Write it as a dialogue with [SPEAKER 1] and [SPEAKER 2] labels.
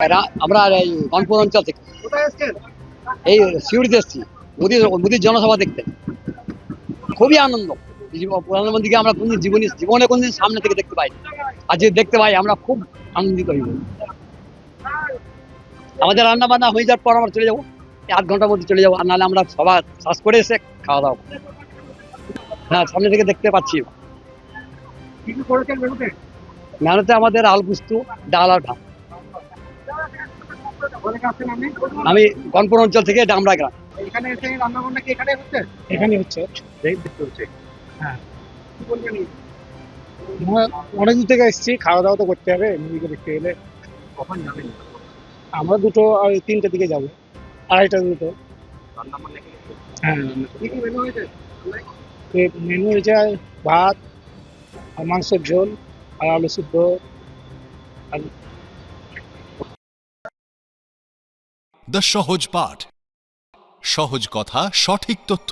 [SPEAKER 1] আমরা এই রংপুর অঞ্চল থেকে এই সিউড়িতে এসেছি মোদির জনসভা দেখতে। খুবই আনন্দ। প্রধানমন্ত্রীকে আমরা কোনদিন জীবনে কোনদিন সামনে থেকে দেখতে পাই, আজ যে দেখতে পাই আমরা খুব আনন্দিত হইব। আমাদের রান্না বান্না হয়ে যাওয়ার পর আমরা চলে যাবো, 8 ঘন্টার মধ্যে চলে যাবো, আর নাহলে আমরা সবার শ্বাস করে এসে খাওয়া দাওয়া। হ্যাঁ, সামনে থেকে দেখতে পাচ্ছি। মেনুতে আমাদের আলু পোস্ত, ডাল আর ভাত। আমি গনপুর অঞ্চল থেকে ডামরা গ্রাম।
[SPEAKER 2] এখানে এসে রান্না বান্না কি এখানে হচ্ছে?
[SPEAKER 3] এখানে হচ্ছে।
[SPEAKER 2] দেখতে হচ্ছে।
[SPEAKER 3] হ্যাঁ,
[SPEAKER 2] কি বলবেন?
[SPEAKER 3] আমরা অনেক দূর থেকে এসেছি, খাওয়া দাওয়া তো করতে হবে মুভিকে দেখতে গেলে।
[SPEAKER 2] কখন যাবেন?
[SPEAKER 3] আমরা 2টো আর 3টের দিকে যাবো, 2:30 2টো।
[SPEAKER 2] রান্না বান্না কি হচ্ছে?
[SPEAKER 3] হ্যাঁ,
[SPEAKER 2] কি কি মেনু হয়েছে?
[SPEAKER 3] মেনু হয়েছে ভাত আর মাংসের ঝোল আর আলু সিদ্ধ আর
[SPEAKER 4] দ্য সহজ পাঠ, সহজ কথা, সঠিক তথ্য।